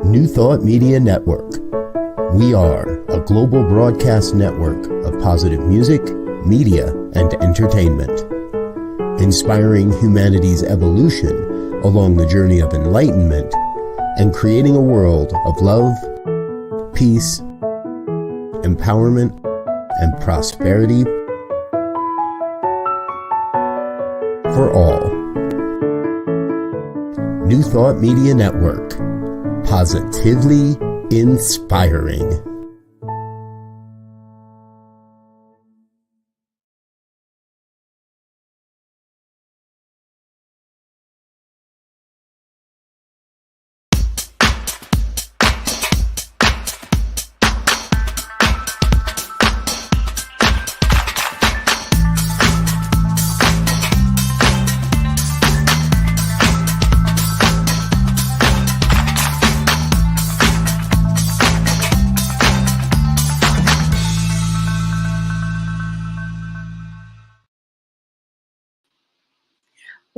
New Thought Media Network. We are a global broadcast network of positive music, media, and entertainment, inspiring humanity's evolution along the journey of enlightenment and creating a world of love, peace, empowerment, and prosperity for all. New Thought Media Network. Positively inspiring.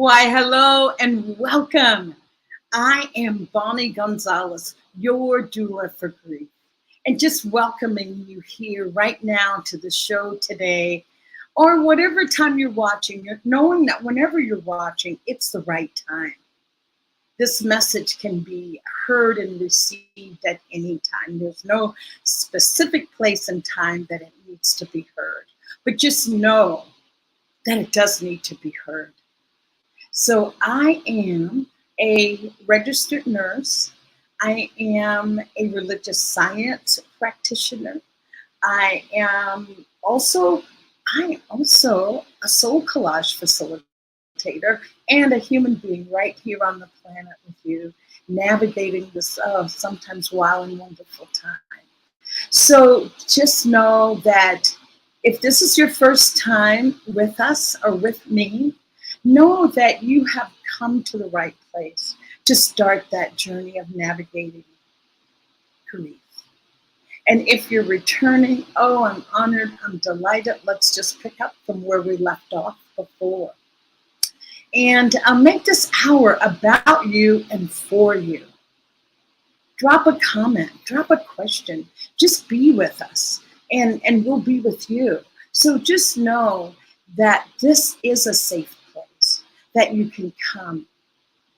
Why, hello and welcome. I am Bonnie Gonzalez, your doula for grief, and just welcoming you here right now to the show today, or whatever time you're watching, knowing that whenever you're watching, it's the right time. This message can be heard and received at any time. There's no specific place and time that it needs to be heard, but just know that it does need to be heard. So I am a registered nurse. I am a religious science practitioner. I am also a soul collage facilitator and a human being right here on the planet with you, navigating this sometimes wild and wonderful time. So just know that if this is your first time with us or with me, know that you have come to the right place to start that journey of navigating grief. And if you're returning, oh, I'm honored, I'm delighted. Let's just pick up from where we left off before. And I'll make this hour about you and for you. Drop a comment, drop a question, just be with us and we'll be with you. So just know that this is a safe place, that you can come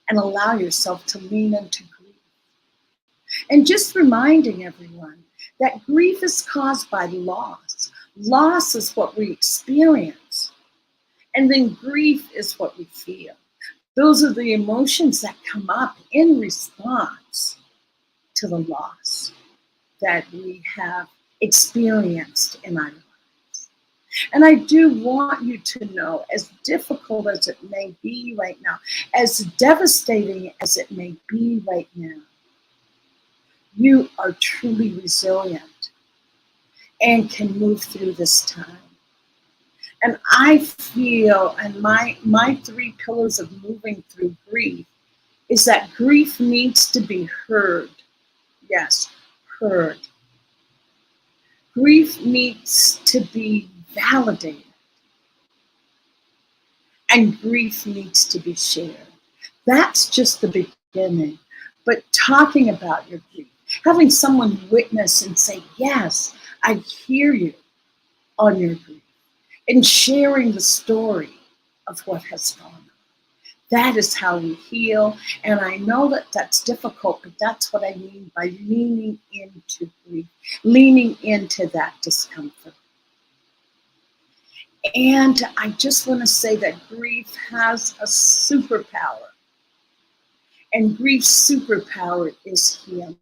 and allow yourself to lean into grief. And just reminding everyone that grief is caused by loss. Loss is what we experience. And then grief is what we feel. Those are the emotions that come up in response to the loss that we have experienced in our lives. And I do want you to know, as difficult as it may be right now, as devastating as it may be right now, you are truly resilient and can move through this time. And I feel, and my 3 pillars of moving through grief is that grief needs to be heard. Yes, heard. Grief needs to be validated. And grief needs to be shared. That's just the beginning. But talking about your grief, having someone witness and say, yes, I hear you on your grief, and sharing the story of what has gone on. That is how we heal. And I know that that's difficult, but that's what I mean by leaning into grief, leaning into that discomfort. And I just want to say that grief has a superpower. And grief's superpower is healing.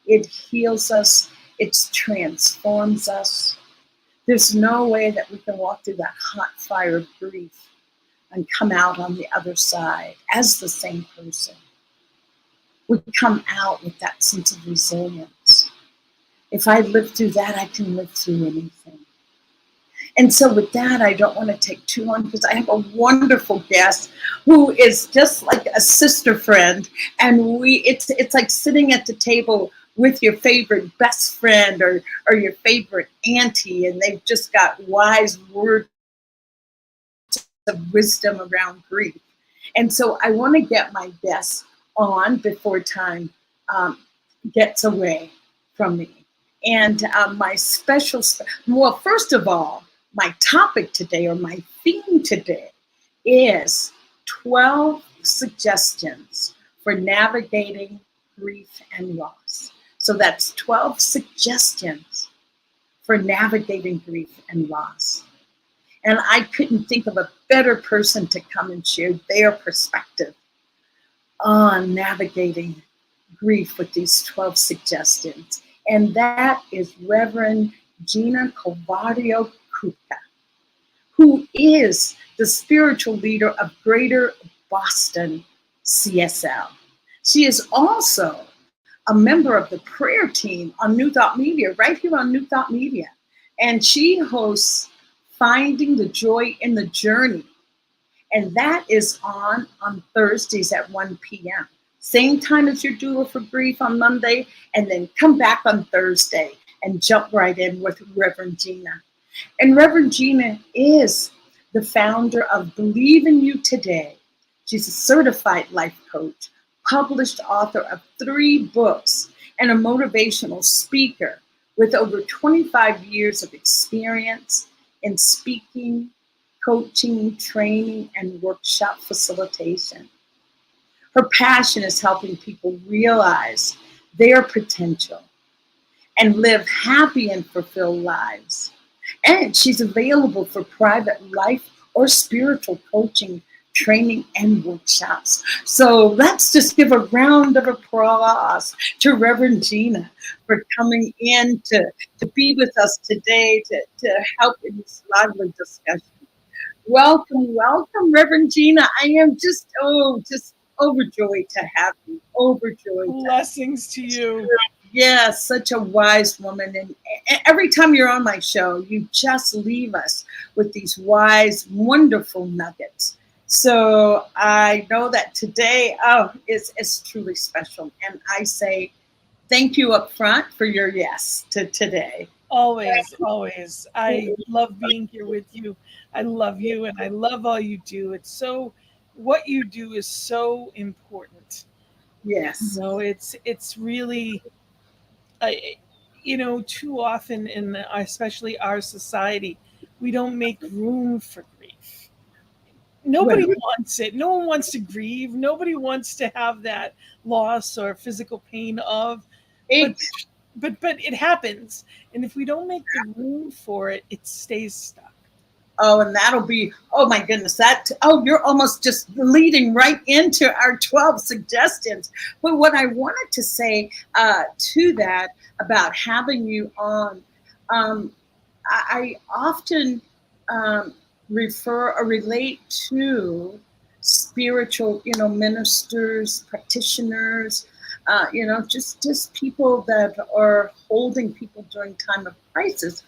It heals us. It transforms us. There's no way that we can walk through that hot fire of grief and come out on the other side as the same person. We come out with that sense of resilience. If I live through that, I can live through anything. And so with that, I don't want to take too long because I have a wonderful guest who is just like a sister friend. And it's like sitting at the table with your favorite best friend or your favorite auntie, and they've just got wise words of wisdom around grief. And so I want to get my guest on before time gets away from me. And well, first of all, my topic today, or my theme today, is 12 suggestions for navigating grief and loss. So that's 12 suggestions for navigating grief and loss. And I couldn't think of a better person to come and share their perspective on navigating grief with these 12 suggestions. And that is Reverend Gina Colvario Krupka, who is the spiritual leader of Greater Boston CSL. She is also a member of the prayer team on New Thought Media, right here on New Thought Media. And she hosts Finding the Joy in the Journey. And that is on Thursdays at 1 p.m. Same time as Your Doula for Grief on Monday, and then come back on Thursday and jump right in with Reverend Gina. And Reverend Gina is the founder of Believe in You Today. She's a certified life coach, published author of 3 books, and a motivational speaker with over 25 years of experience in speaking, coaching, training, and workshop facilitation. Her passion is helping people realize their potential and live happy and fulfilled lives. And she's available for private life or spiritual coaching, training, and workshops. So let's just give a round of applause to Reverend Gina for coming in to be with us today to help in this lively discussion. Welcome, welcome, Reverend Gina. I am just overjoyed to have you. Overjoyed. Blessings to you. Yes, such a wise woman. And every time you're on my show, you just leave us with these wise, wonderful nuggets. So I know that today is truly special. And I say thank you up front for your yes to today. Always, always. I love being here with you. I love you, and I love all you do. What you do is so important. Yes. So it's really, too often especially our society, we don't make room for grief. Nobody wants it. No one wants to grieve. Nobody wants to have that loss or physical pain of. But it happens, and if we don't make the room for it, it stays stuck. Oh, and that'll be, oh my goodness, you're almost just leading right into our 12 suggestions. But what I wanted to say to that about having you on, I often refer or relate to spiritual, ministers, practitioners, just people that are holding people during time of crisis.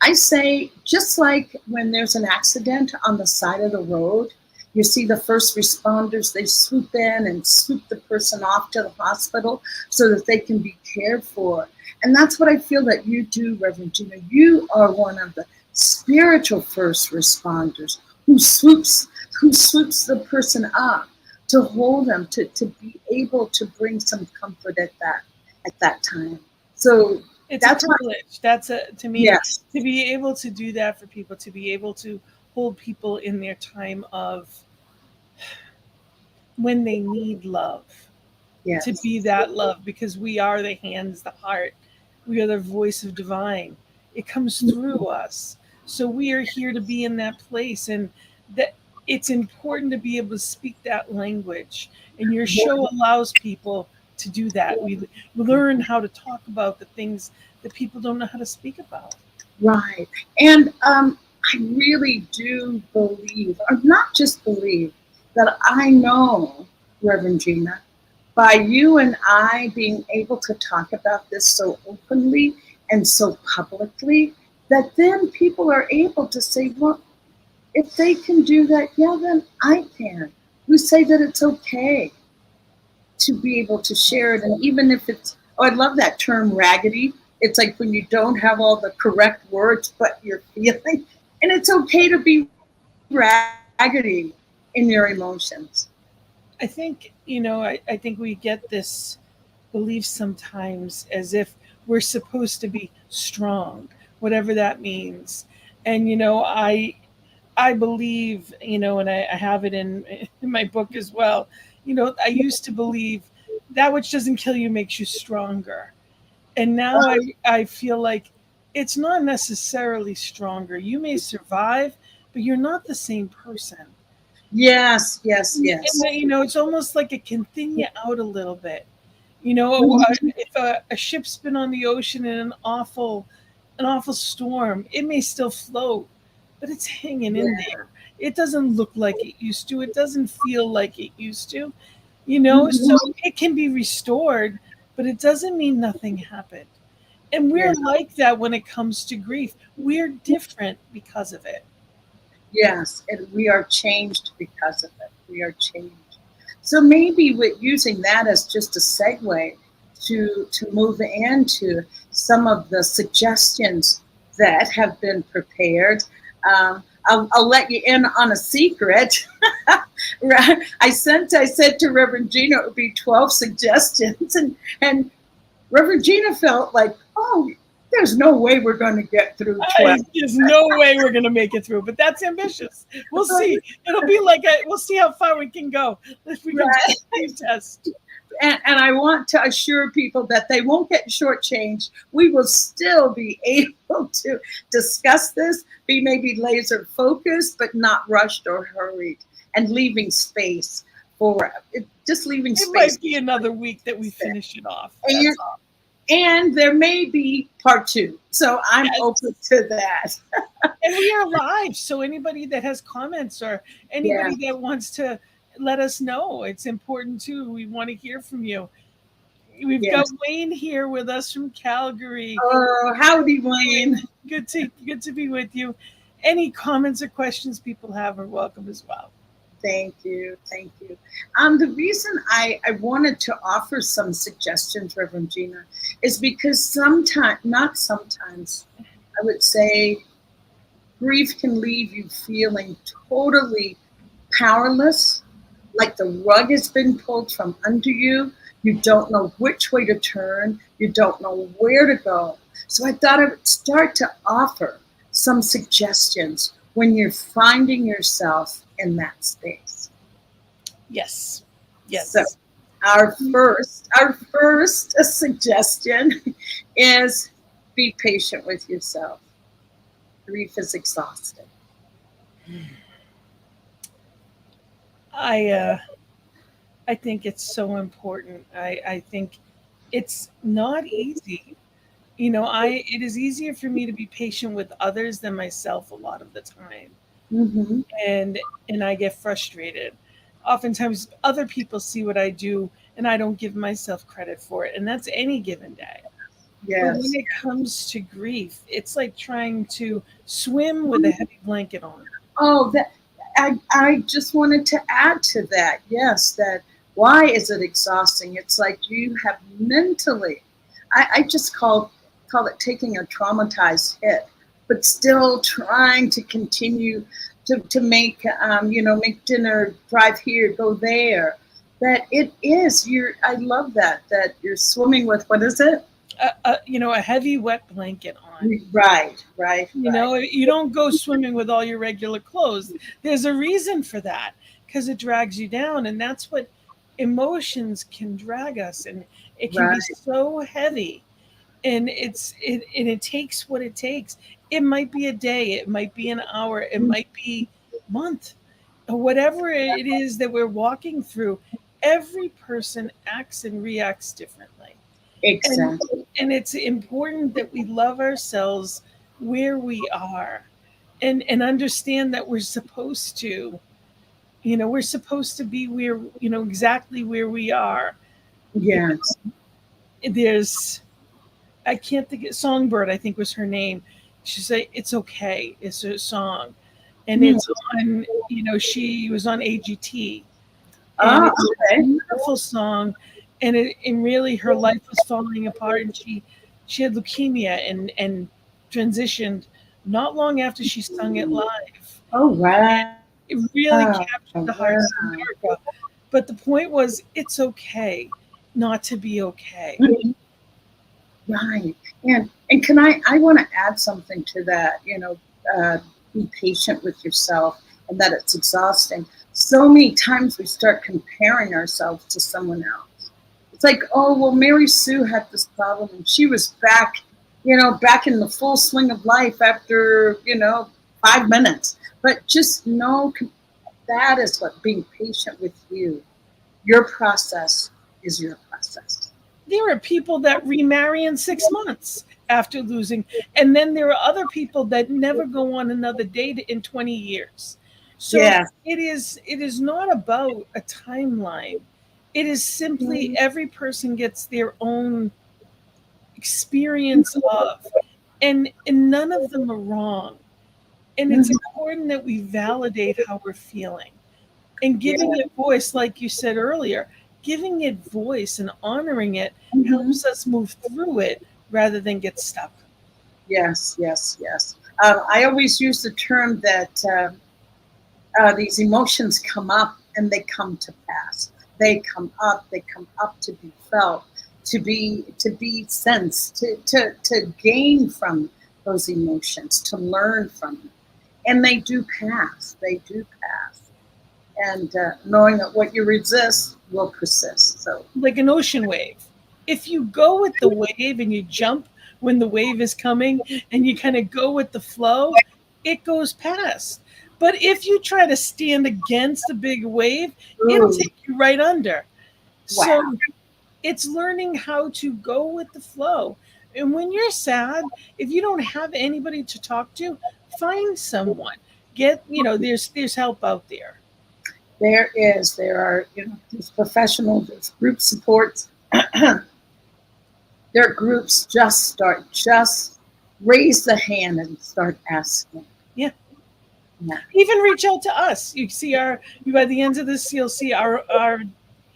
I say, just like when there's an accident on the side of the road, you see the first responders, they swoop in and swoop the person off to the hospital so that they can be cared for. And that's what I feel that you do, Reverend Gina. You are one of the spiritual first responders who swoops the person up to hold them, to be able to bring some comfort at that time. So that's a privilege. To me, yes. To be able to do that for people, to be able to hold people in their time of when they need love, yes. To be that love, because we are the hands, the heart, we are the voice of divine. It comes through us. So we are here to be in that place, and that it's important to be able to speak that language. And your show allows people to do that. We learn how to talk about the things that people don't know how to speak about. Right. And I really do believe, or not just believe, that I know, Reverend Gina, by you and I being able to talk about this so openly and so publicly, that then people are able to say, well, if they can do that, yeah, then I can. We say that it's okay to be able to share it. And even if it's, I love that term, raggedy. It's like when you don't have all the correct words, but you're feeling, and it's okay to be raggedy in your emotions. I think, I think we get this belief sometimes as if we're supposed to be strong, whatever that means. And, I believe, and I have it in my book as well. I used to believe that which doesn't kill you makes you stronger. And now I feel like it's not necessarily stronger. You may survive, but you're not the same person. Yes, yes, And yes. it's almost like it can thin you out a little bit. If a ship's been on the ocean in an awful storm, it may still float, but it's hanging in Yeah. there. It doesn't look like it used to. It doesn't feel like it used to. So Mhm. it can be restored, but it doesn't mean nothing happened. And Yeah. we're like that when it comes to grief. We're different because of it. Yes, and we are changed because of it. We are changed. So maybe with using that as just a segue to move into some of the suggestions that have been prepared. I'll let you in on a secret. Right? I said to Reverend Gina it would be 12 suggestions, and Reverend Gina felt like, oh, there's no way we're going to get through 12. There's no way we're going to make it through, but that's ambitious. We'll see. It'll be like we'll see how far we can go. If we can Right. do a test. And I want to assure people that they won't get shortchanged. We will still be able to discuss this, be maybe laser focused, but not rushed or hurried, and leaving space for just leaving It space. might be another week that we finish it off. And, That's all. and there may be part two. So I'm Yes. open to that. And we are live, so anybody that has comments or anybody that wants to let us know, it's important too. We want to hear from you. We've got Yes. Wayne here with us from Calgary. Oh, howdy, Wayne. Good to be with you. Any comments or questions people have are welcome as well. Thank you. Thank you. The reason I wanted to offer some suggestions, Reverend Gina, is because sometimes, not sometimes, I would say grief can leave you feeling totally powerless, like the rug has been pulled from under you. You don't know which way to turn. You don't know where to go. So I thought I would start to offer some suggestions when you're finding yourself in that space. Yes. Yes. So our first suggestion is be patient with yourself. Grief is exhausting. I think it's so important. I think it's not easy. It is easier for me to be patient with others than myself a lot of the time. Mm-hmm. And I get frustrated. Oftentimes other people see what I do and I don't give myself credit for it. And that's any given day. But when Yes. it comes to grief, it's like trying to swim with a heavy blanket on. Oh, I just wanted to add to that. Yes, that why is it exhausting? It's like you have mentally, I just call it taking a traumatized hit, but still trying to continue to make make dinner, drive here, go there. That it is I love that you're swimming with, what is it? A heavy wet blanket on. Right. You don't go swimming with all your regular clothes. There's a reason for that because it drags you down, and that's what emotions can drag us, and it can be Right. so heavy. And it takes what it takes. It might be a day, it might be an hour, it might be a month, or whatever it is that we're walking through. Every person acts and reacts differently. Exactly. And it's important that we love ourselves where we are and understand that we're supposed to be where, exactly where we are. Yes. There's, I can't think of, Songbird, I think was her name. She said, "It's okay." It's a song. And Hmm. it's on, she was on AGT. And Oh, it's a okay. beautiful song. And really her life was falling apart, and she had leukemia and transitioned not long after she sung it live. Oh, wow. It really captured the Wow. hearts of America. But the point was, it's okay not to be okay. Right. And can I want to add something to that, be patient with yourself and that it's exhausting. So many times we start comparing ourselves to someone else. It's like, oh, well, Mary Sue had this problem and she was back, back in the full swing of life after, 5 minutes. But just know that is what being patient with you. Your process is your process. There are people that remarry in 6 months after losing, and then there are other people that never go on another date in 20 years. So Yes. it is not about a timeline. It is simply every person gets their own experience of, and none of them are wrong. And it's important that we validate how we're feeling and giving it voice, like you said earlier. Giving it voice and honoring it helps us move through it rather than get stuck. Yes, yes, yes. I always use the term that these emotions come up and they come to pass. They come up. They come up to be felt, to be sensed, to gain from those emotions, to learn from them, and they do pass. They do pass. And knowing that what you resist will persist. So Like an ocean wave. If you go with the wave and you jump when the wave is coming and you kind of go with the flow, it goes past. But if you try to stand against a big wave, it'll ooh, take you right under. wow. So it's learning how to go with the flow. And when you're sad, if you don't have anybody to talk to, find someone. There's help out there. There are, there's professional, there's group supports. There are groups. Just raise the hand and start asking. Yeah. Yeah. Even reach out to us. You by the end of this, you'll see our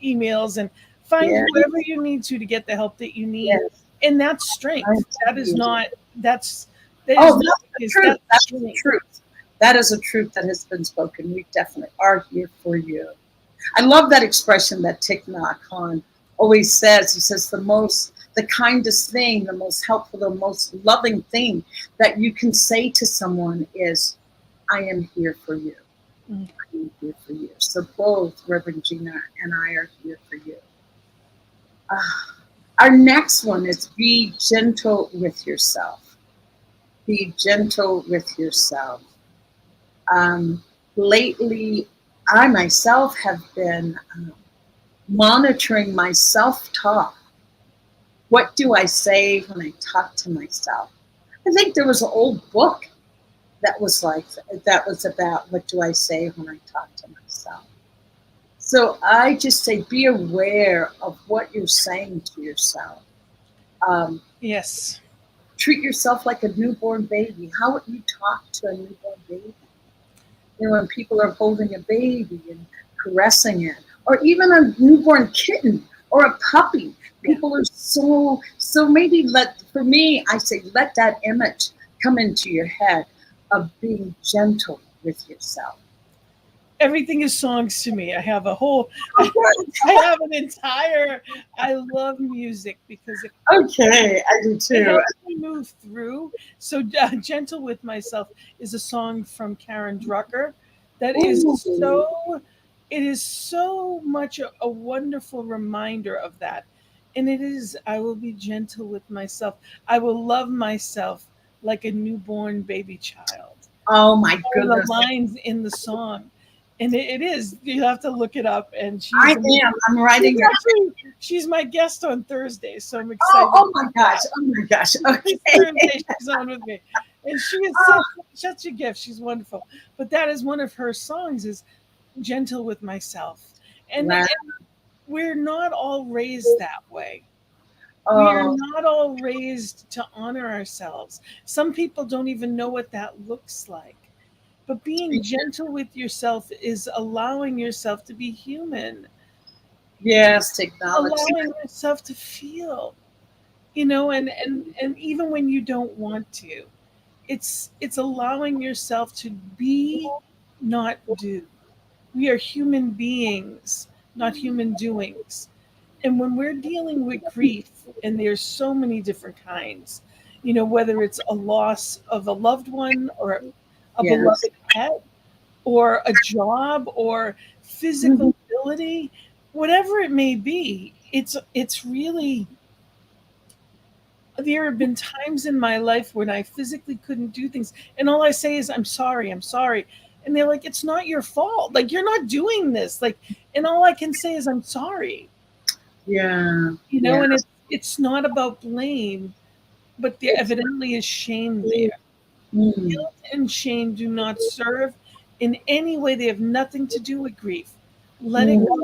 emails, and find Yeah. whoever you need to get the help that you need. Yes. And that's strength. That is not that is Oh, not that's the is truth. that's That's the strength. truth. That is a truth that has been spoken. We definitely are here for you. I love that expression that Thich Nhat Hanh always says. He says the kindest thing, the most helpful, the most loving thing that you can say to someone is, I am here for you. Mm. I am here for you. So both Reverend Gina and I are here for you. Our next one is be gentle with yourself. Be gentle with yourself. Lately, I myself have been monitoring my self talk. What do I say when I talk to myself? I think there was an old book that was about what do I say when I talk to myself. So I just say be aware of what you're saying to yourself. Um, Yes. Treat yourself like a newborn baby. How would you talk to a newborn baby? When people are holding a baby and caressing it, or even a newborn kitten or a puppy. Yeah. People are so maybe for me, I say let that image come into your head of being gentle with yourself. Everything is songs to me. I have a whole I have an entire I love music because Okay, I do it too. helps me move through. So, Gentle with Myself is a song from Karen Drucker that is Ooh, it is so much a wonderful reminder of that. And it is, I will be gentle with myself. I will love myself like a newborn baby child. oh my Are the goodness. lines in the song. And it is, you have to look it up. And I am. I'm writing it. she's my guest on Thursday. So I'm Oh, excited. oh my gosh. Oh my gosh. This Okay. Thursday she's on with me, and she is such a gift. She's wonderful. But that is one of her songs, is "Gentle with Myself," and Wow. we're not all raised that way. We are Oh, not all raised to honor ourselves. Some people don't even know what that looks like. But being gentle with yourself is allowing yourself to be human, yes, technology. allowing yourself to feel, and even when you don't want to, it's allowing yourself to be, not do. We are human beings, not human doings. And when we're dealing with grief, and there's so many different kinds, whether it's a loss of a loved one or a Yes. beloved pet or a job or Mhm. physical ability, whatever it may be, it's really, there have been times in my life when I physically couldn't do things, and all I say is, I'm sorry, I'm sorry. And they're like, it's not your fault. Like, you're not doing this. Like, and all I can say is, I'm sorry. Yeah. Yeah. And it's not about blame, but there It's evidently is shame there. mm, Guilt and shame do not serve in any way. They have nothing to do with grief. Let it mm, go.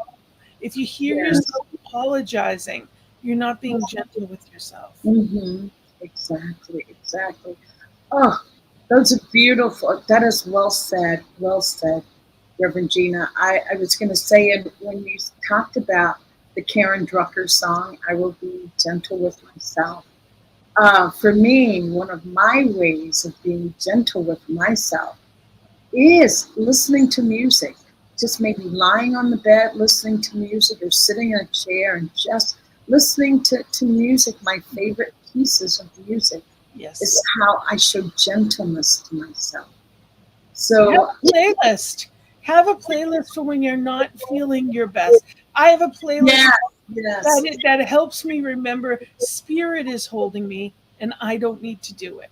If you hear yes. yourself apologizing, you're not being gentle with yourself. Hmm. Exactly. Exactly. Oh, those are beautiful. That is well said. Well said, Reverend Gina. I was going to say, and when you talked about the Karen Drucker song, I Will Be Gentle with Myself. For me, one of my ways of being gentle with myself is listening to music. Just maybe lying on the bed, listening to music, or sitting in a chair and just listening to music, my favorite pieces of music is Yes. how I show gentleness to myself. Have So, a playlist. Have a playlist for when you're not feeling your best. I have a playlist yes, yes. that helps me remember spirit is holding me and I don't need to do it.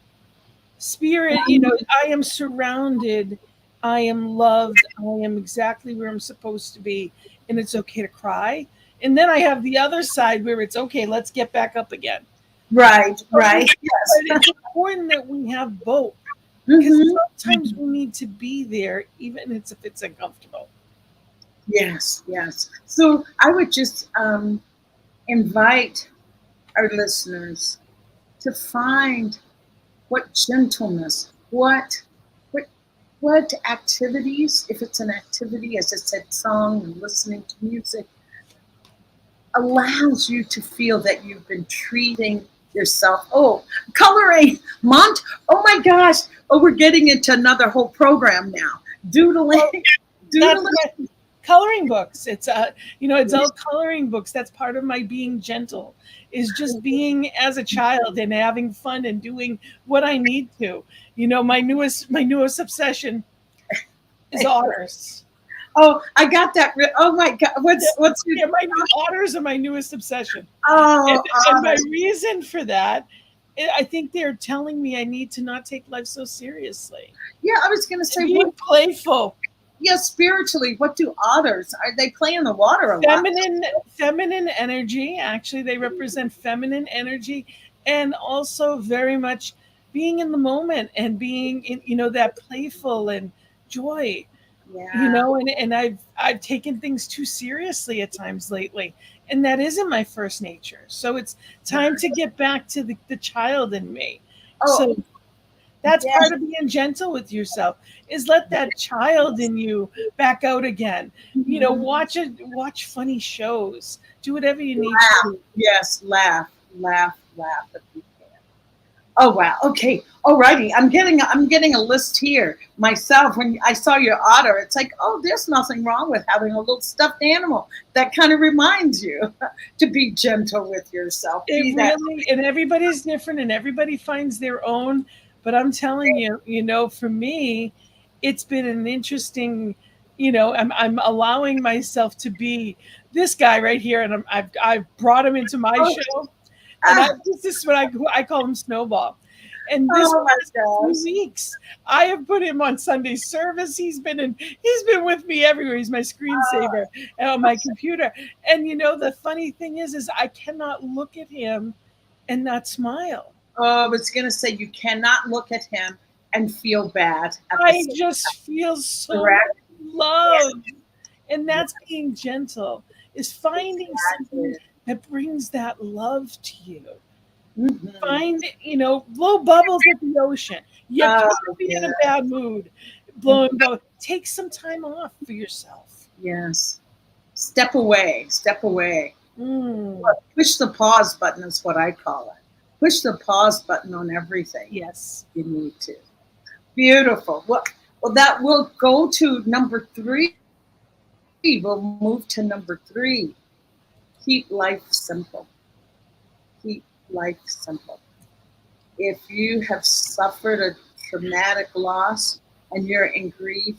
Spirit, I am surrounded, I am loved, I am exactly where I'm supposed to be, and it's okay to cry. And then I have the other side where it's okay, let's get back up again. Right, But right. it's important that we have both, because Hmm. sometimes we need to be there, even if it's uncomfortable. Yes, yes. So I would just invite our listeners to find what gentleness, what what activities, if it's an activity, as I said, song and listening to music, allows you to feel that you've been treating yourself. Oh, coloring, oh my gosh. Oh, we're getting into another whole program now. Doodling, Well, that's doodling. coloring books. It's adult coloring books. That's part of my being gentle, is just being as a child and having fun and doing what I need to. My newest obsession is otters. Oh, I got that. Oh my God. Yeah, What's your, yeah, my new otters are my newest obsession. And, oh, and my honor. reason for that, I think they're telling me I need to not take life so seriously. Yeah, I was going to say, Be what, playful. yeah, spiritually, what do otters? They play in the water a lot. Feminine energy. Actually, they represent feminine energy, and also very much being in the moment and being in, that playful and joy. Yeah. And I've taken things too seriously at times lately, and that isn't my first nature. So it's time to get back to the child in me. Oh, So that's yeah. part of being gentle with yourself, is let that child in you back out again. Watch funny shows, do whatever you need to Laugh. do. Yes, laugh, laugh, laugh if you can. Oh wow. Okay. Alrighty. I'm getting a list here myself. When I saw your otter, it's like, oh, there's nothing wrong with having a little stuffed animal. That kind of reminds you to be gentle with yourself. It Be that. really, and everybody's different and everybody finds their own, but I'm telling you, for me, it's been an interesting, I'm allowing myself to be this guy right here, and I've brought him into my Oh, show. And ah, this is what I call him Snowball. And this oh my past few gosh. weeks, I have put him on Sunday service. He's been with me everywhere. He's my screensaver on my computer. And the funny thing is I cannot look at him and not smile. Oh, I was gonna say you cannot look at him and feel bad at the I same just feel so correct. loved. And Yeah, that's being gentle, is finding something exactly. that brings that love to you. Hmm. Find, blow bubbles at the ocean. You Oh can't be in a yeah. bad mood blowing bubbles. Take some time off for yourself. Yes. Step away. Step away. Mm, Push the pause button is what I call it. Push the pause button on everything yes. you need to. Beautiful. Well, that will go to number 3 we'll move to number 3. Keep life simple. Keep life simple. If you have suffered a traumatic loss and you're in grief,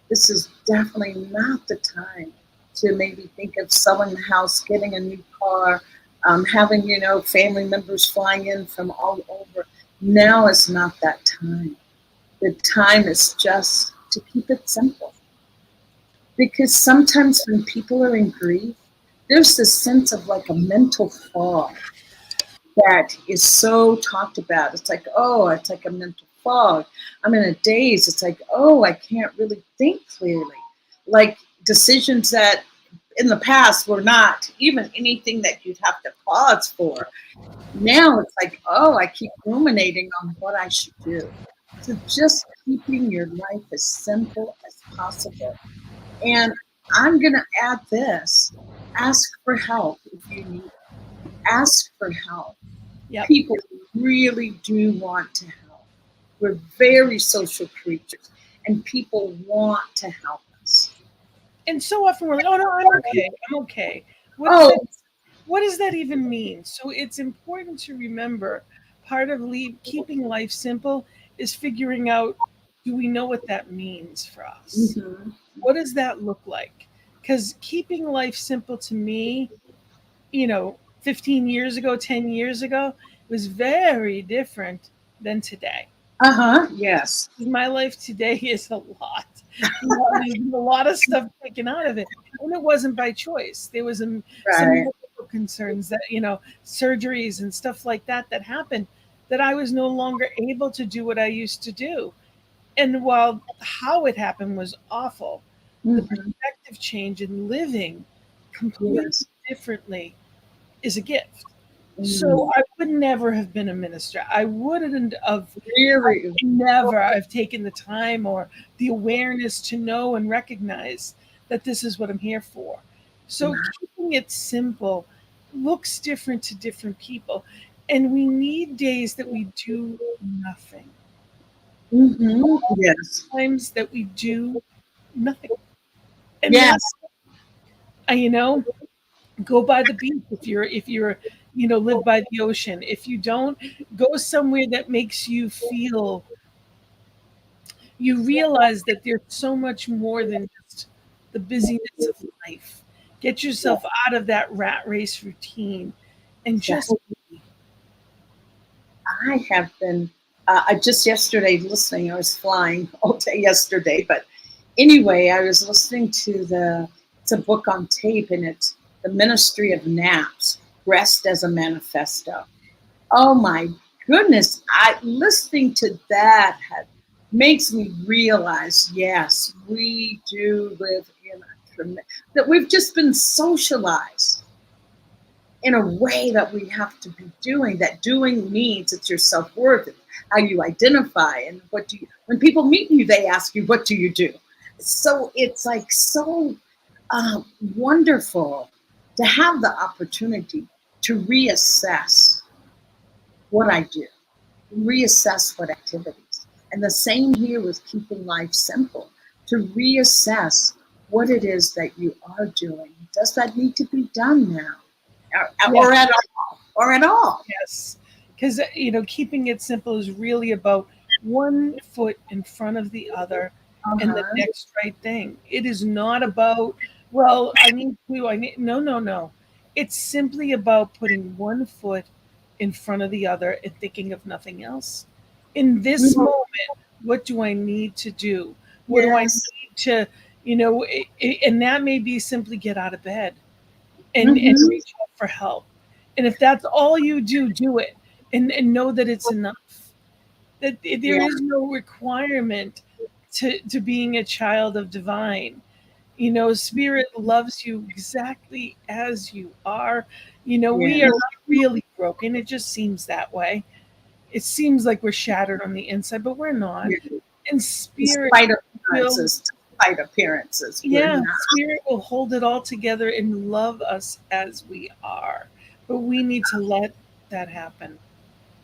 this is definitely not the time to maybe think of selling the house, getting a new car, having, family members flying in from all over. Now is not that time. The time is just to keep it simple. Because sometimes when people are in grief, there's this sense of like a mental fog that is so talked about. It's like, oh, it's like a mental fog. I'm in a daze. It's like, oh, I can't really think clearly. Like decisions that in the past were not even anything that you'd have to pause for. Now it's like, oh, I keep ruminating on what I should do. So just keeping your life as simple as possible. And I'm going to add this: ask for help if you need it. Ask for help. Yep. People really do want to help. We're very social creatures, and people want to help us. And so often we're like, oh no, I'm okay. I'm okay. Oh, What does that even mean? So it's important to remember part of keeping life simple is figuring out, do we know what that means for us? mhm. What does that look like? Because keeping life simple to me, 15 years ago, 10 years ago, was very different than today. Uh-huh, yes. My life today is a lot. There's been a lot of stuff taken out of it, and it wasn't by choice. There was some Right. medical concerns that surgeries and stuff like that happened that I was no longer able to do what I used to do. And while how it happened was awful, the Mhm. perspective change in living completely Yes. differently is a gift. So Mm. I would never have been a minister. I wouldn't have Really. never have taken the time or the awareness to know and recognize that this is what I'm here for. So keeping it simple looks different to different people. And we need days that we do nothing. Mhm. Yes. Times that we do nothing. And that, Yes. uh, you know, go by the beach if you're live by the ocean. If you don't, go somewhere that makes you feel, you realize that there's so much more than just the busyness of life. Get yourself out of that rat race routine and Yes. just be. I have been, I just yesterday listening, I was flying all day yesterday, but anyway, I was listening to it's a book on tape, and it's The Ministry of Naps, Rest as a Manifesto. Oh my goodness, listening to that makes me realize, yes, we do live in a tremendous, that we've just been socialized in a way that we have to be doing. That doing means it's your self-worth, it's how you identify, and what do you, when people meet you, they ask you, what do you do? So it's like so wonderful to have the opportunity to reassess what I do, reassess what activities. And the same here with keeping life simple, to reassess what it is that you are doing. Does that need to be done now? Yeah. Or at all? Or at all? Yes, because keeping it simple is really about one foot in front of the other and the Uh-huh. next right thing. It is not about, well, I need no, no, no. It's simply about putting one foot in front of the other and thinking of nothing else. In this Mhm. moment, what do I need to do? What do I Yes. need to, and that may be simply get out of bed and Mm-hmm. reach out for help. And if that's all you do, do it, and know that it's enough. That there Yeah. is no requirement to being a child of divine. Spirit loves you exactly as you are. We Yeah. are not really broken. It just seems that way. It seems like we're shattered on the inside, but we're not. Yeah. And spirit Despite will, appearances, despite appearances, we're yeah, not. spirit will hold it all together and love us as we are. But we need to let that happen.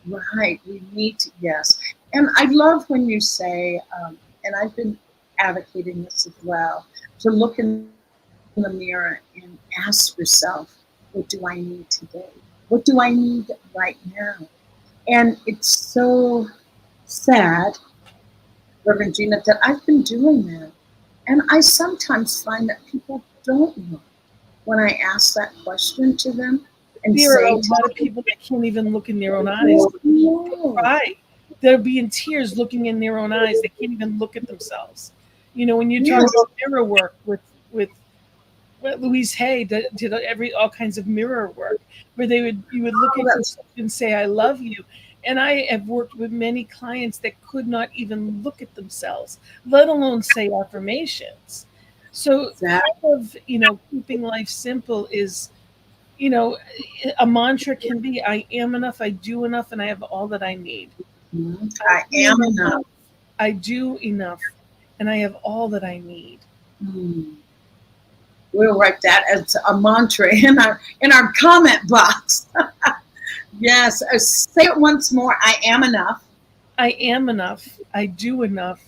Right. We need to, yes. And I love when you say, and I've been advocating this as well, to look in in the mirror and ask yourself, what do I need today? What do I need right now? And it's so sad, Reverend Gina, that I've been doing that. And I sometimes find that people don't know when I ask that question to them and There are a say to lot of them, people that can't even look in their own eyes. They'll no. cry. They'll be in tears looking in their own eyes. They can't even look at themselves. When you talk Yes. about mirror work with Louise Hay did all kinds of mirror work where you would look Oh, at that's yourself and say, I love you. And I have worked with many clients that could not even look at themselves, let alone say affirmations. So exactly. part of, keeping life simple is, you know, a mantra can be, I am enough, I do enough, and I have all that I need. I I am am enough. enough, I do enough, and I have all that I need. Hmm. We'll write that as a mantra in our comment box. Yes, say it once more. I am enough. I am enough, I do enough,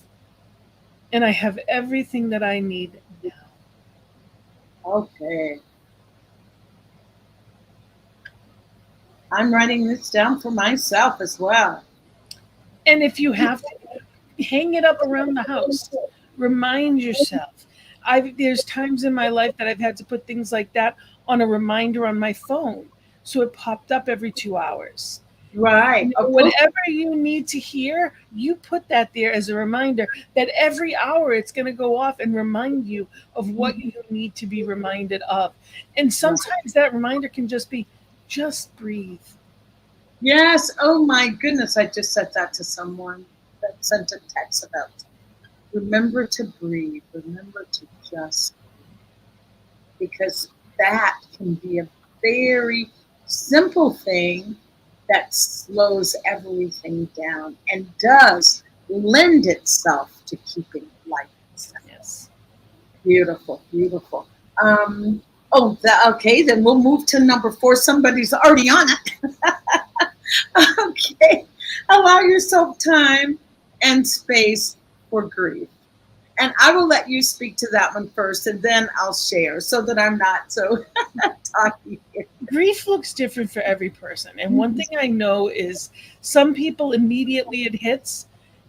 and I have everything that I need now. Okay, I'm writing this down for myself as well. And if you have to, hang it up around the house. Remind yourself. There's times in my life that I've had to put things like that on a reminder on my phone. So it popped up every 2 hours. Right. Whatever you need to hear, you put that there as a reminder that every hour it's going to go off and remind you of what you need to be reminded of. And sometimes that reminder can just be, just breathe. Yes. Oh my goodness. I just said that to someone that sent a text about remember to breathe. Remember to just breathe. Because that can be a very simple thing that slows everything down and does lend itself to keeping life simple. Yes. Beautiful, beautiful. Okay, then we'll move to number 4. Somebody's already on it. Okay, allow yourself time and space for grief. And I will let you speak to that one first, and then I'll share so that I'm not so talky here. Grief looks different for every person. And one thing I know is some people immediately it hits,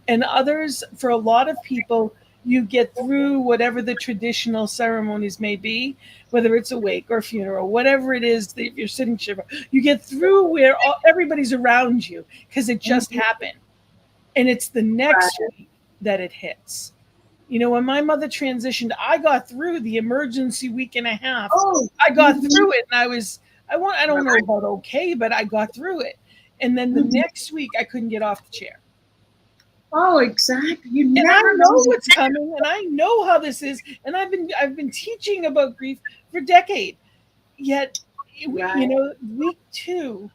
and others, for a lot of people, you get through whatever the traditional ceremonies may be, whether it's a wake or funeral, whatever it is that you're sitting shiver, you get through where everybody's around you because it just happened. And it's the next Right. week that it hits. When my mother transitioned, I got through the emergency week and a half. Oh, I got through it, and I don't know about okay, but I got through it. And then the next week, I couldn't get off the chair. oh, exactly. You And I never know know. what's coming, and I know how this is, and I've been teaching about grief for decades. Yet, Right. week 2,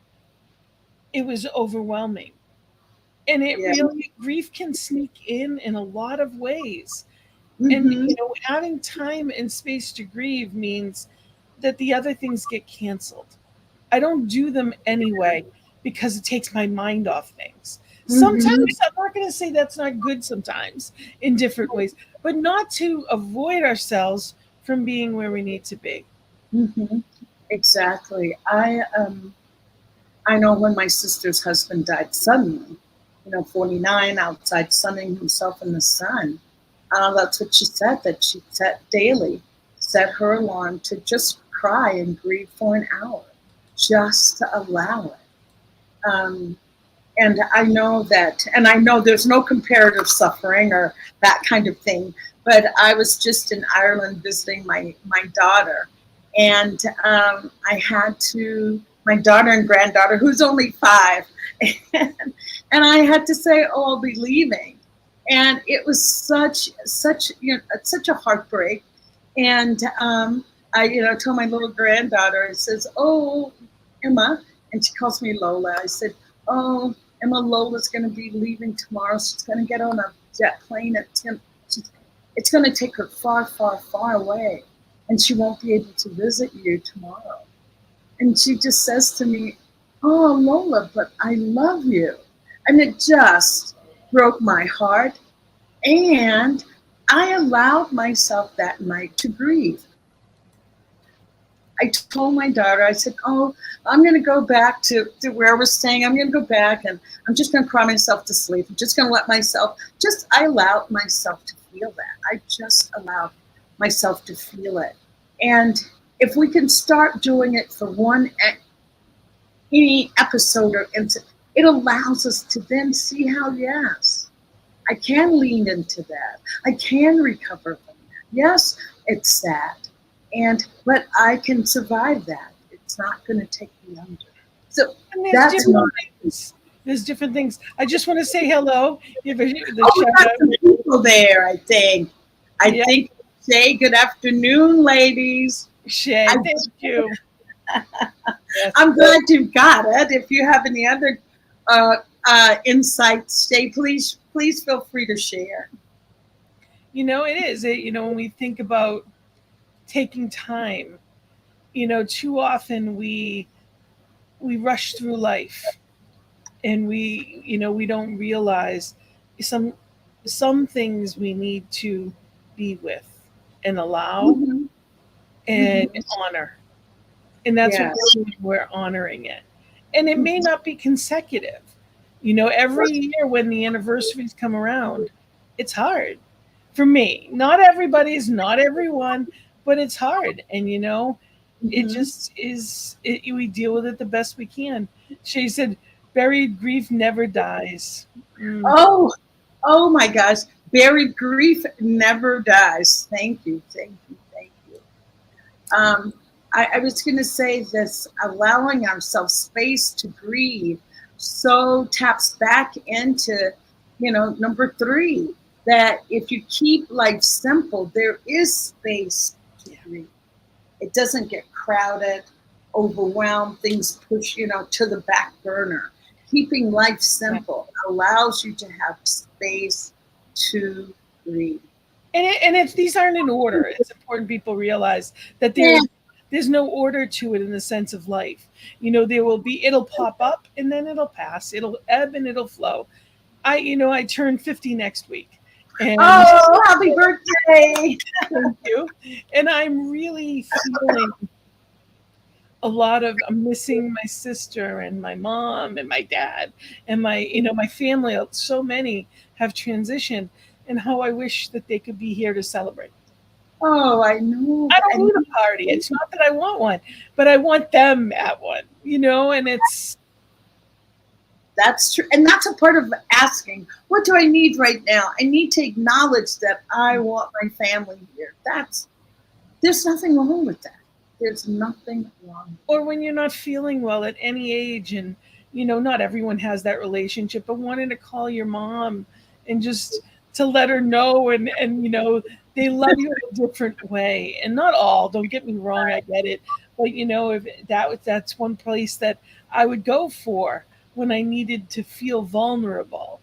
it was overwhelming, and it Yeah. really grief can sneak in a lot of ways. And Mm-hmm. having time and space to grieve means that the other things get canceled. I don't do them anyway because it takes my mind off things. Mm-hmm. Sometimes I'm not going to say that's not good sometimes in different ways, but not to avoid ourselves from being where we need to be. Mm-hmm. Exactly. I know when my sister's husband died suddenly, 49, outside sunning himself in the sun. That's what she said, that she set daily, set her alarm to just cry and grieve for an hour, just to allow it. And I know there's no comparative suffering or that kind of thing, but I was just in Ireland visiting my daughter, and I had to, my daughter and granddaughter, who's only 5, and I had to say, oh, I'll be leaving. And it was such a heartbreak. And I told my little granddaughter, I says, oh, Emma, and she calls me Lola. I said, oh, Emma, Lola's going to be leaving tomorrow. She's going to get on a jet plane at 10. It's going to take her far, far, far away, and she won't be able to visit you tomorrow. And she just says to me, oh, Lola, but I love you. And it just broke my heart. And I allowed myself that night to grieve. I told my daughter, I said, oh, I'm going to go back to where I was staying. I'm going to go back and I'm just going to cry myself to sleep. I'm just going to let myself, I allowed myself to feel that. I just allowed myself to feel it. And if we can start doing it for any episode or incident, it allows us to then see how, yes, I can lean into that. I can recover from that. Yes, it's sad. But I can survive that. It's not going to take me under. So And there's that's different my. things. There's different things. I just want to say hello. Give the Oh, we shout got out. some people there, I think. I Yeah, think, say good afternoon, ladies. Shay, I, thank you. Yes. I'm glad you got it. If you have any other insights, Shay, please feel free to share. It is. When we think about taking time, too often we rush through life and we don't realize some some things we need to be with and allow Mm-hmm. and Mm-hmm. honor. And that's what Yes. we're doing. We're honoring it. And it may not be consecutive. Every year when the anniversaries come around, it's hard for me. Not everybody's, not everyone, but it's hard. And it Mm-hmm. just is. We deal with it the best we can. She said, "Buried grief never dies." Mm. Oh, oh my gosh. Buried grief never dies. Thank you. Thank you. Thank you. Um, I was going to say this allowing ourselves space to grieve so taps back into, number three, that if you keep life simple, there is space to Yeah. grieve. It doesn't get crowded, overwhelmed, things push, to the back burner. Keeping life Yeah. simple allows you to have space to breathe. And if these aren't in order, it's important people realize that Yeah. there's no order to it in the sense of life. There will be it'll pop up and then it'll pass. It'll ebb and it'll flow. I turn 50 next week, and Oh, happy birthday. thank you. And I'm really feeling I'm missing my sister and my mom and my dad and my family. So many have transitioned, and how I wish that they could be here to celebrate. Oh, I know. I don't And need a party. It's not that I want one, but I want them at one, and it's that's true. And that's a part of asking, what do I need right now? I need to acknowledge that I want my family here. There's nothing wrong with that. There's nothing wrong. or when you're not feeling well at any age, and not everyone has that relationship, but wanting to call your mom and just to let her know, and they love you in a different way. And not all, don't get me wrong, I get it, but if that's one place that I would go for when I needed to feel vulnerable,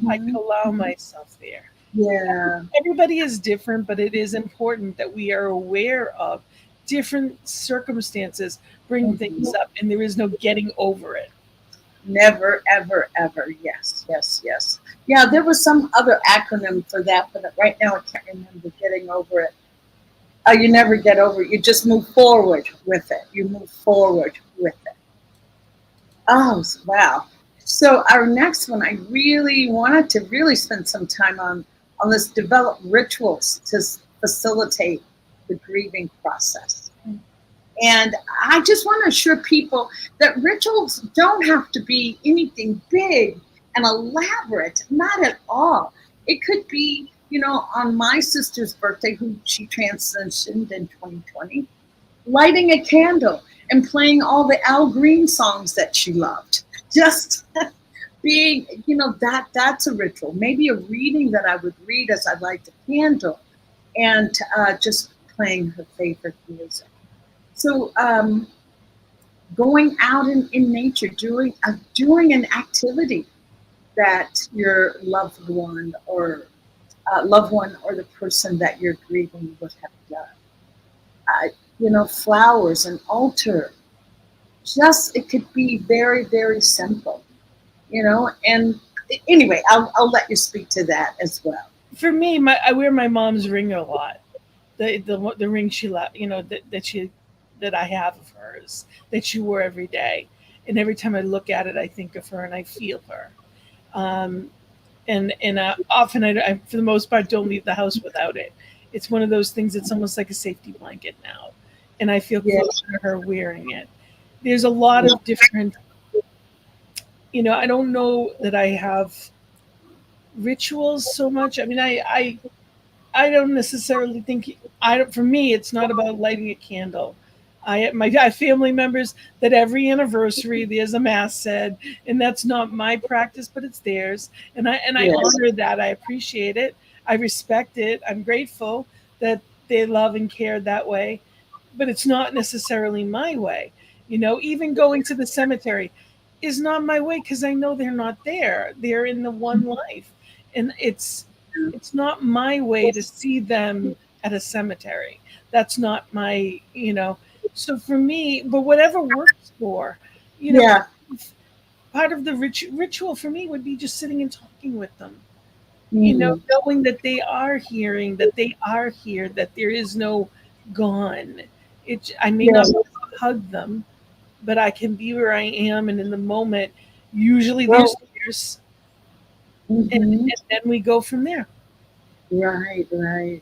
I could Mm-hmm. allow myself there. Yeah. Everybody is different, but it is important that we are aware of different circumstances bring Mhm. things up, and there is no getting over it. Never, ever, ever. Yes, yes, yes. Yeah, there was some other acronym for that, but right now I can't remember getting over it. You never get over it. You just move forward with it. You move forward with it. Oh, wow. So our next one, I really wanted to really spend some time on this develop rituals to facilitate the grieving process. And I just want to assure people that rituals don't have to be anything big and elaborate, not at all. It could be, on my sister's birthday, who she transitioned in 2020, lighting a candle and playing all the Al Green songs that she loved. Just being, that's a ritual. Maybe a reading that I would read as I light the candle, and just playing her favorite music. So going out in nature, doing an activity that your loved one or the person that you're grieving would have done. Flowers, an altar. Just it could be very, very simple. And anyway, I'll let you speak to that as well. For me, I wear my mom's ring a lot. The ring she left, that she that I have of hers that she wore every day. And every time I look at it, I think of her and I feel her. Um, and often I, for the most part, don't leave the house without it. It's one of those things. It's almost like a safety blanket now, and I feel Yeah. closer to her wearing it. There's a lot of different. I don't know that I have rituals so much. I mean, I don't necessarily think I don't, for me it's not about lighting a candle. I have family members that every anniversary there's a mass said, and that's not my practice, but it's theirs, and I Yes. honor that. I appreciate it. I respect it. I'm grateful that they love and care that way, but it's not necessarily my way. Even going to the cemetery is not my way because I know they're not there. They're in the one life, and it's not my way to see them at a cemetery. That's not my. So for me, but whatever works for, you know, Yeah. part of the ritual for me would be just sitting and talking with them. Mhm. Knowing that they are hearing, that they are here, that there is no gone. I may not Yes. be able to hug them, but I can be where I am and in the moment. Usually there's Well, tears, mhm. and then we go from there. Right, right.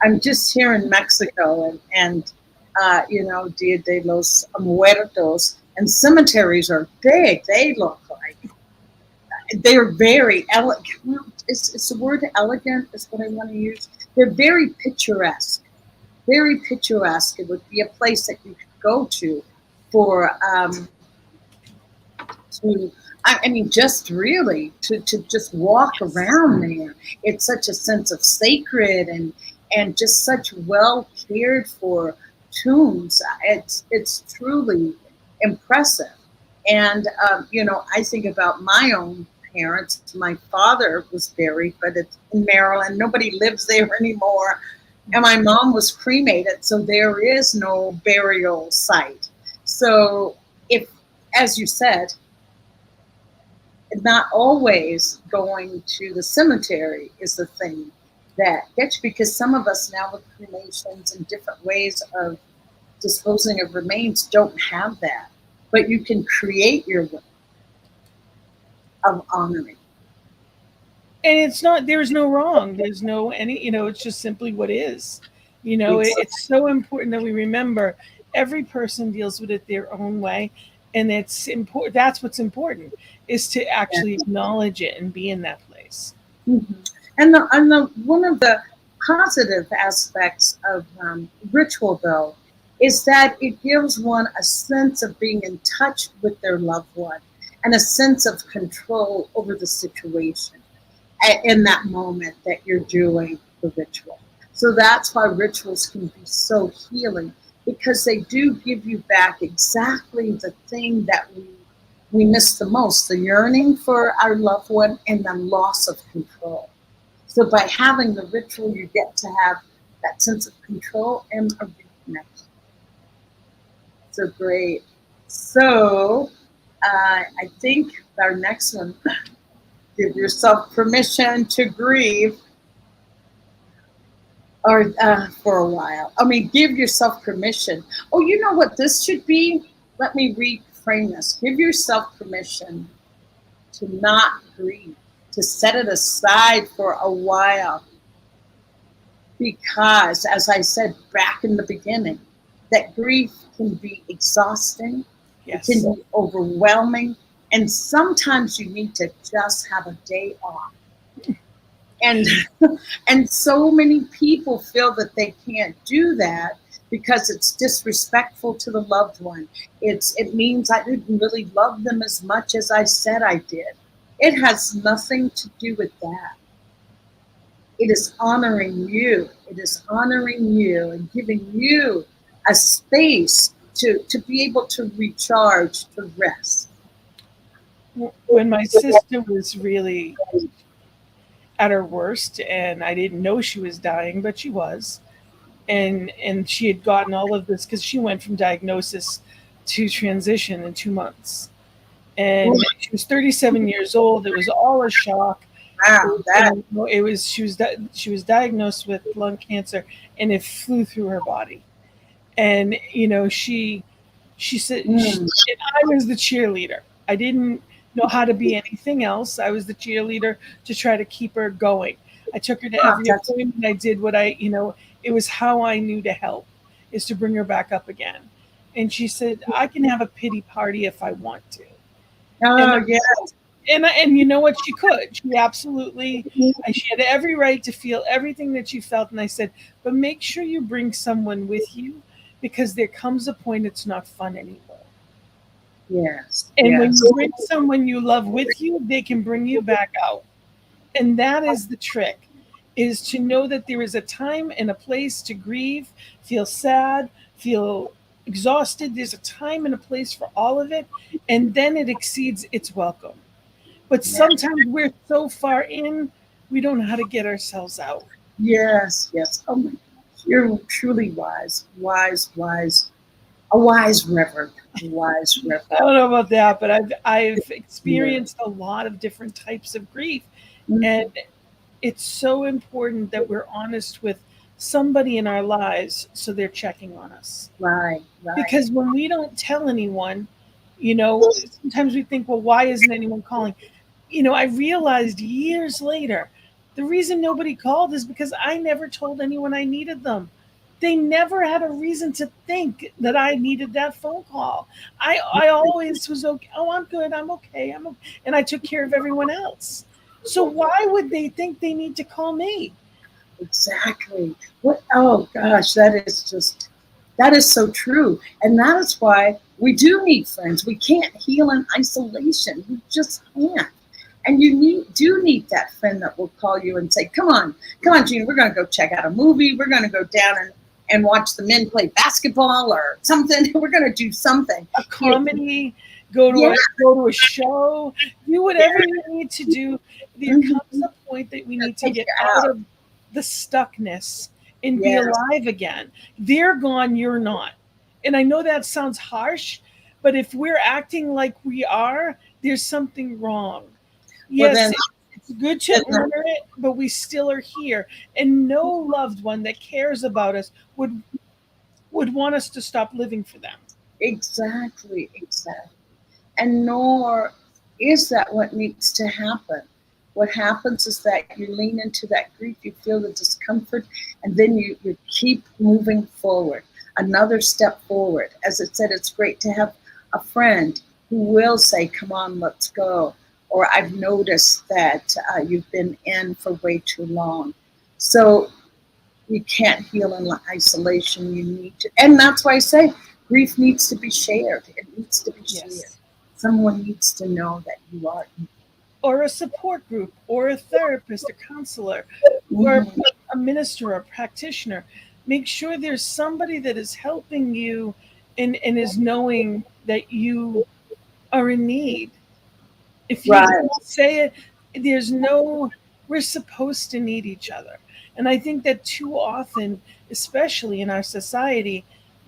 I'm just here in Mexico, and Dia de los Muertos, and cemeteries are big. They look like they're very elegant. Is the word elegant is what I want to use. They're very picturesque. Very picturesque. It would be a place that you could go to for to I mean just really to just walk around there. It's such a sense of sacred and just such well cared for tombs. It's truly impressive. And I think about my own parents. My father was buried, but it's in Maryland. Nobody lives there anymore. And my mom was cremated, so there is no burial site. So if, as you said, not always going to the cemetery is the thing that gets you, because some of us now with cremations and different ways of disposing of remains don't have that. But you can create your way of honoring. And it's not, there's no wrong, there's no it's just simply what is. Exactly. It's so important that we remember every person deals with it their own way, and it's important. That's what's important, is to actually acknowledge it and be in that place. Mhm. And the one of the positive aspects of ritual, though, is that it gives one a sense of being in touch with their loved one and a sense of control over the situation in that moment that you're doing the ritual. So that's why rituals can be so healing, because they do give you back exactly the thing that we miss the most, the yearning for our loved one and the loss of control. So by having the ritual, you get to have that sense of control and a reconnection. So great. So I think our next one, give yourself permission to grieve, or for a while. I mean, give yourself permission. Oh, you know what this should be? Let me reframe this. Give yourself permission to not grieve, to set it aside for a while. Because, as I said back in the beginning, that grief can be exhausting, it can Yes. be overwhelming, and sometimes you need to just have a day off. And and so many people feel that they can't do that because it's disrespectful to the loved one. It means I didn't really love them as much as I said I did. It has nothing to do with that. It is honoring you. It is honoring you and giving you a space to be able to recharge, to rest. When my sister was really at her worst, and I didn't know she was dying, but she was, and she had gotten all of this because she went from diagnosis to transition in 2 months, and she was 37 years old. It was all a shock. Wow, that And it was she was diagnosed with lung cancer, and it flew through her body. And she said, and I was the cheerleader. I didn't know how to be anything else. I was the cheerleader to try to keep her going. I took her to every That's appointment. I did what it was how I knew to help, is to bring her back up again. And she said, I can have a pity party if I want to. And oh yes. and you know what, she could, she absolutely, she had every right to feel everything that she felt. And I said, but make sure you bring someone with you, because there comes a point it's not fun anymore. Yes. And when Yes. you bring someone you love with you, they can bring you back out. And that is the trick, is to know that there is a time and a place to grieve, feel sad, feel exhausted. There's a time and a place for all of it, and then it exceeds its welcome. But sometimes we're so far in, we don't know how to get ourselves out. Yes. Yes. Oh my gosh. You're truly wise. Wise, wise. A wise reverend. A wise I reverend. don't know about that, but I've Yeah. experienced a lot of different types of grief, Mhm. and it's so important that we're honest with somebody in our lives, so they're checking on us. Right. Right. Because when we don't tell anyone, sometimes we think, well, why isn't anyone calling? I realized years later, the reason nobody called is because I never told anyone I needed them. They never had a reason to think that I needed that phone call. I always was okay. Oh, I'm good. I'm okay. I'm okay. And I took care of everyone else. So why would they think they need to call me? Exactly. What? Oh gosh, that is so true, and that is why we do need friends. We can't heal in isolation. We just can't. And you do need that friend that will call you and say, come on, Gina, we're going to go check out a movie. We're going to go down and watch the men play basketball or something. We're going to do something. A comedy, go to Yeah, a show, do yeah. whatever you need to do. There Mhm. comes a point that we need to Take get you out out. of the stuckness and be Yes. alive again. They're gone, you're not. And I know that sounds harsh, but if we're acting like we are, there's something wrong. Well, Yes, it's good to then honor it, but we still are here. And no loved one that cares about us would want us to stop living for them. exactly, exactly. And nor is that what needs to happen. What happens is that you lean into that grief, you feel the discomfort, and then you keep moving forward, another step forward. As it said, it's great to have a friend who will say, come on, let's go. Or I've noticed that you've been in for way too long. So you can't heal in isolation. You need to, and that's why I say grief needs to be shared. It needs to be shared. Yes. Someone needs to know that you are. Or a support group, or a therapist, a counselor, or Mhm. a minister, or a practitioner. Make sure there's somebody that is helping you, and is knowing that you are in need. If you Right. don't say it, there's no, we're supposed to need each other. And I think that too often, especially in our society,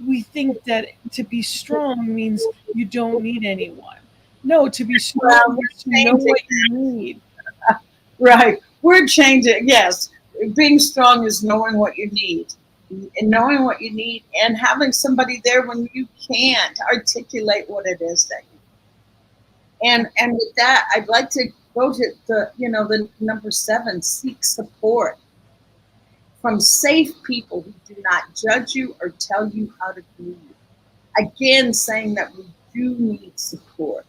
we think that to be strong means you don't need anyone. No, to be strong Well, is to we're know changing. what you need. Right. We're changing. Yes. Being strong is knowing what you need. And knowing what you need and having somebody there when you can't articulate what it is that you need. And with that, I'd like to go to the number 7, seek support from safe people who do not judge you or tell you how to grieve. Again, saying that we do need support.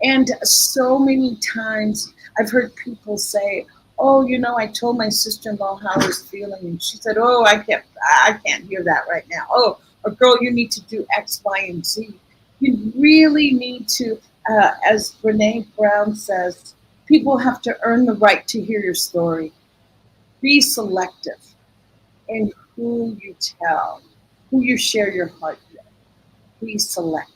And so many times I've heard people say, "Oh, I told my sister-in-law how I was feeling, and she said, 'Oh, I can't hear that right now.' Oh, or girl, you need to do X, Y, and Z." You really need to, as Brene Brown says, people have to earn the right to hear your story. Be selective in who you tell, who you share your heart with. Be selective.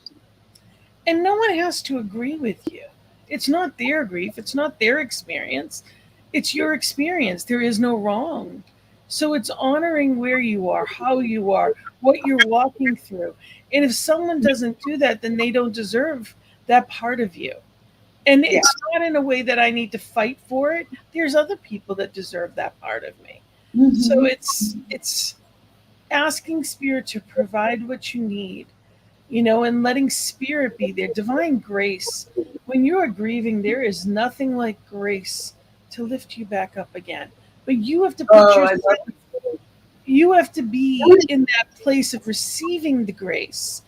And no one has to agree with you. It's not their grief, it's not their experience, it's your experience. There is no wrong. So it's honoring where you are, how you are, what you're walking through. And if someone doesn't do that, then they don't deserve that part of you. And Yeah. it's not in a way that I need to fight for it. There's other people that deserve that part of me. So Mm-hmm. it's asking spirit to provide what you need, you know, and letting spirit be there, divine grace. When you are grieving, there is nothing like grace to lift you back up again. But you have to put Oh, I yourself, love you have to be in that place of receiving the grace.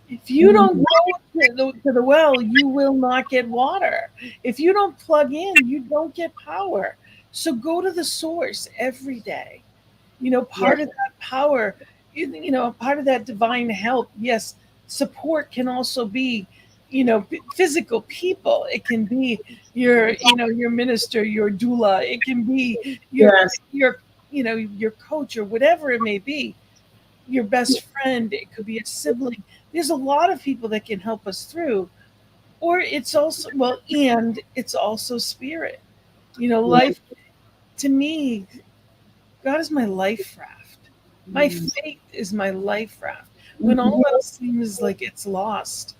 If you don't it. go to the well, you will not get water. If you don't plug in, you don't get power. So go to the source every day. You know, Yes. part of that power, you know, part of that divine help, yes, support can also be, you know, physical people. It can be your, you know, your minister, your doula. It can be Yes. your, you know, your coach or whatever it may be, your best friend. It could be a sibling. There's a lot of people that can help us through. Or it's also, well, and it's also spirit. You know, Yes. life, to me, God is my life raft. My faith is my life raft. When Mhm. all else seems like it's lost,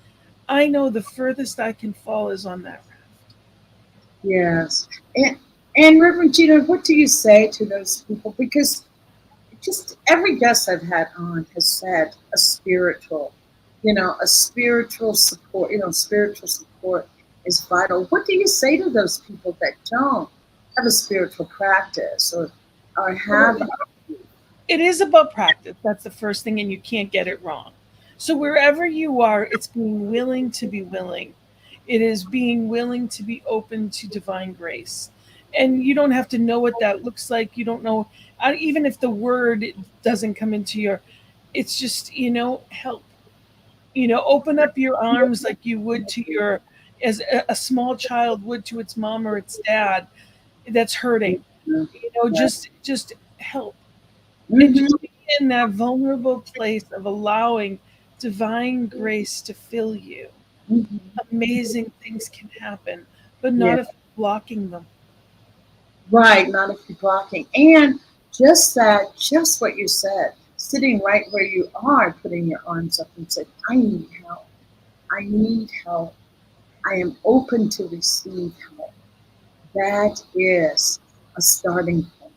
I know the furthest I can fall is on that raft. Yes. And Reverend Gina, what do you say to those people? Because just every guest I've had on has said a spiritual support, spiritual support is vital. What do you say to those people that don't have a spiritual practice or Well, have, it is about practice. That's the first thing, and you can't get it wrong. So, wherever you are, it's being willing to be willing. It is being willing to be open to divine grace. And you don't have to know what that looks like. You don't know, even if the word doesn't come into your, it's just, you know, help. You know, open up your arms like you would to your, as a small child would to its mom or its dad that's hurting. You know, just help and hmm just be in that vulnerable place of allowing divine grace to fill you. Amazing things can happen, but yeah, not if you're blocking them. right, not if you're blocking. And just what you said, sitting right where you are, putting your arms up and saying, I need help. I need help. I am open to receive help. That is a starting point.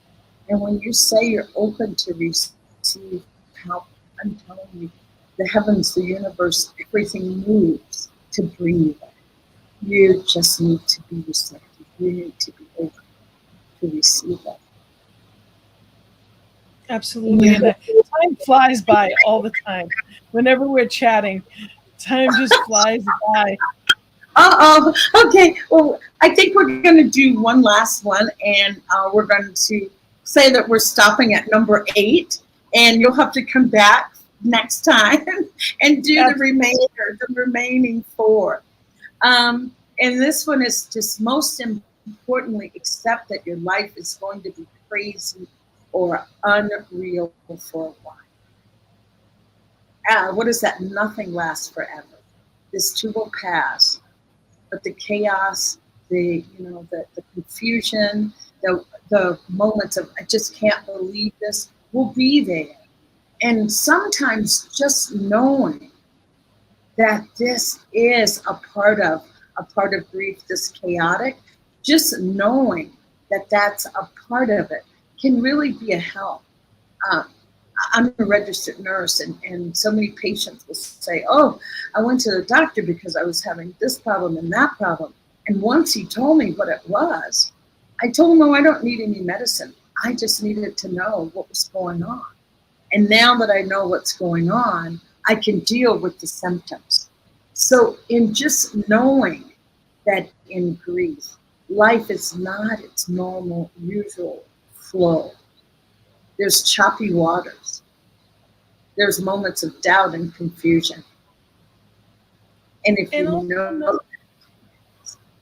And when you say you're open to receive help, I'm telling you, the heavens, the universe, everything moves to bring you that. You just need to be receptive. You need to be open to receive that. Absolutely. Yeah. And time flies by all the time. Whenever we're chatting, time just flies by. Uh oh. Okay. Well, I think we're going to do one last one, and we're going to say that we're stopping at number 8, and you'll have to come back next time and do Absolutely. the remaining 4. And this one is just most importantly, accept that your life is going to be crazy or unreal for a while. What is that? Nothing lasts forever. This too will pass, but the chaos, the confusion, the moments of I just can't believe this will be there. And sometimes just knowing that this is a part of grief, this chaotic, just knowing that that's a part of it can really be a help. Um, I'm a registered nurse, and so many patients will say, "Oh, I went to the doctor because I was having this problem and that problem." And once he told me what it was, I told him, "No, I don't need any medicine. I just needed to know what was going on." And now that I know what's going on, I can deal with the symptoms. So, in just knowing that in grief, life is not its normal, usual flow, there's choppy waters, there's moments of doubt and confusion. And if And you also know,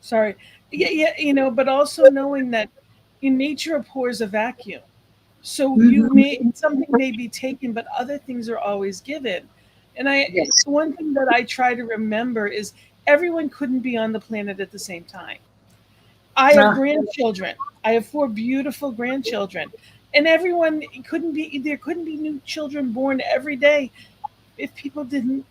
sorry. Yeah, yeah, you know, but also knowing that in nature abhors a vacuum. So you mm-hmm, may something may be taken, but other things are always given. And yes, one thing that I try to remember is everyone couldn't be on the planet at the same time. I have nah, grandchildren. I have 4 beautiful grandchildren. And everyone couldn't be there couldn't be new children born every day if people didn't,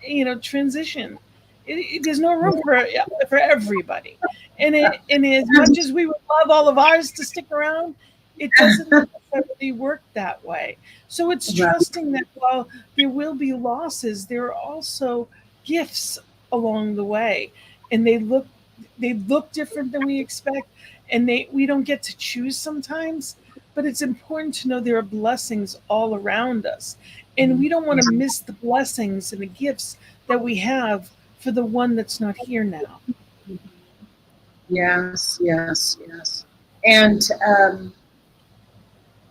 you know, transition. There's no room for everybody. And as much as we would love all of ours to stick around, It doesn't necessarily work that way. So it's Right. trusting that while there will be losses, there are also gifts along the way, and they look different than we expect, and we don't get to choose sometimes, but it's important to know there are blessings all around us, and we don't want to miss the blessings and the gifts that we have for the one that's not here now. Yes, yes, yes. And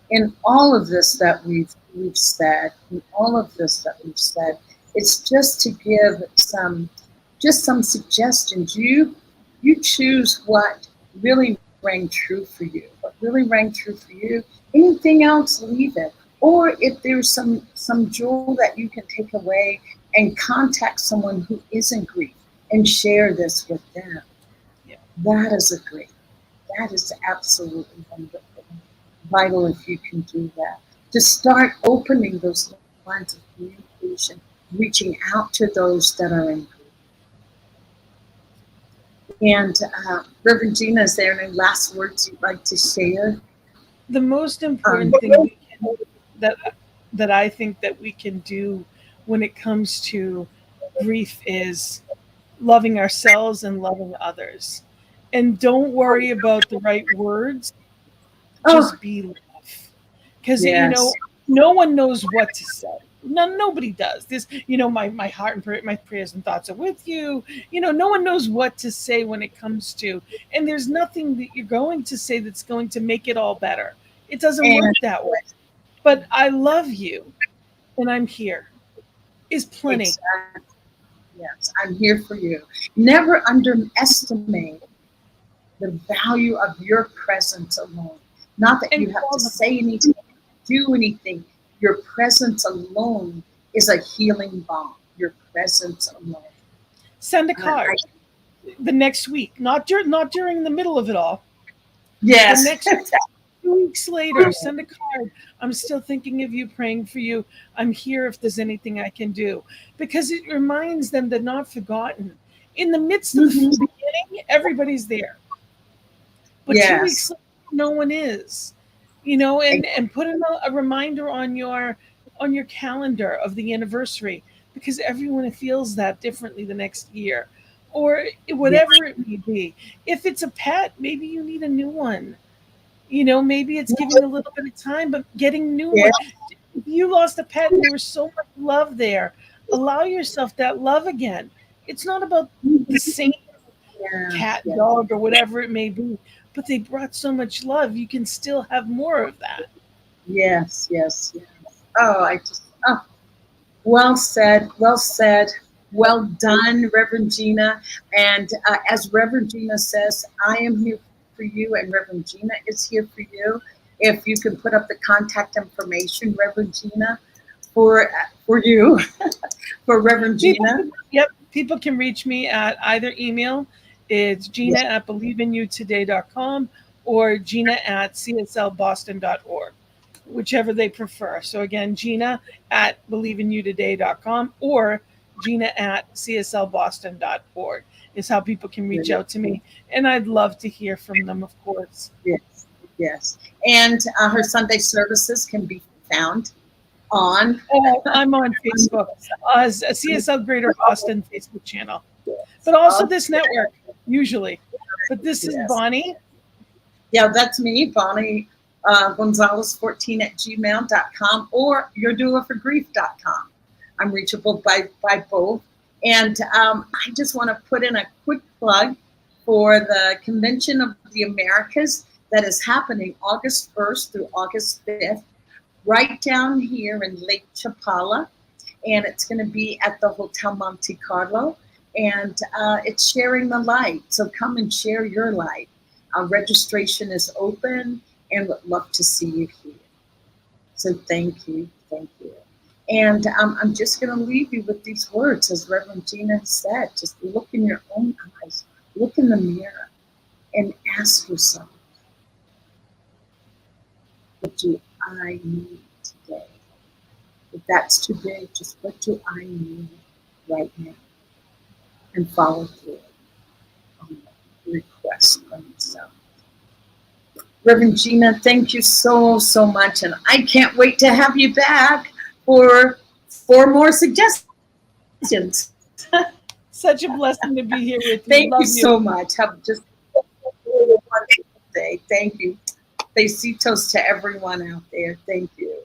in all of this that we've said, in all of this that we've said, it's just to give some suggestions. You choose what really rang true for you. What really rang true for you. Anything else, leave it. Or if there's some jewel that you can take away and contact someone who is in grief and share this with them. Yeah. That is a great. That is absolutely wonderful. Vital if you can do that. To start opening those lines of communication, reaching out to those that are in grief. And Reverend Gina, is there any last words you'd like to share? The most Um, important thing that that I think that we can do when it comes to grief is loving ourselves and loving others. And don't worry about the right words, oh, just be love. Because yes. no one knows what to say. Nobody does. This, my heart and my prayers and thoughts are with you. No one knows what to say when it comes to, and there's nothing that you're going to say that's going to make it all better. It doesn't And work that way. But I love you, and I'm here. Is plenty. exactly. Yes, I'm here for you. Never underestimate the value of your presence alone. Not that And you have call to them. say anything, do anything. Your presence alone is a healing balm. Your presence alone. Send a I, card the next week, not during the middle of it all. The yes. next 2 weeks later, send a card. I'm still thinking of you, praying for you. I'm here if there's anything I can do. Because it reminds them they're not forgotten. In the midst of the Mhm. beginning, everybody's there. But 2 weeks Yes. later, no one is. And put a reminder on your calendar of the anniversary, because everyone feels that differently the next year. Or Yes. whatever it may be. If it's a pet, maybe you need a new one. Maybe it's giving a little bit of time, but getting new Yes. one. If you lost a pet and there was so much love there, allow yourself that love again. It's not about the same Yes. cat, Yes. dog, or whatever it may be, but they brought so much love. You can still have more of that. Yes. Yes. Yes. Oh, well said. Well said. Well done, Reverend Gina. And as Reverend Gina says, I am here for you, and Reverend Gina is here for you. If you can put up the contact information, Reverend Gina, for you, for Reverend People Gina. can, yep, people can reach me at either email. It's Yes. gina@believeinouttoday.com or gina@cslboston.org, whichever they prefer. So again, gina@believeinouttoday.com or gina@cslboston.org is how people can reach out to me. And I'd love to hear from them, of course. Yes. Yes. And her Sunday services can be found on. I'm on Facebook, as a CSL Greater Boston Facebook channel, Yes. but also Oh, this network usually. But this is yes. Bonnie. Yeah, that's me, Bonnie Gonzalez14 at gmail.com or yourdoulaforgrief.com. I'm reachable by both. And I just want to put in a quick plug for the Convention of the Americas that is happening August 1st through August 5th, right down here in Lake Chapala. And it's going to be at the Hotel Monte Carlo. And it's sharing the light. So come and share your light. Registration is open and would love to see you here. So thank you, thank you. And I'm just going to leave you with these words, as Reverend Gina said. Just look in your own eyes, look in the mirror, and ask yourself, what do I need today? If that's too big, just what do I need right now? And follow through on the request from yourself. Reverend Gina, thank you so, so much. And I can't wait to have you back for 4 more suggestions. Such a blessing to be here with you. Thank Love you so much. Have just a wonderful day. Thank you. Besitos to everyone out there. Thank you.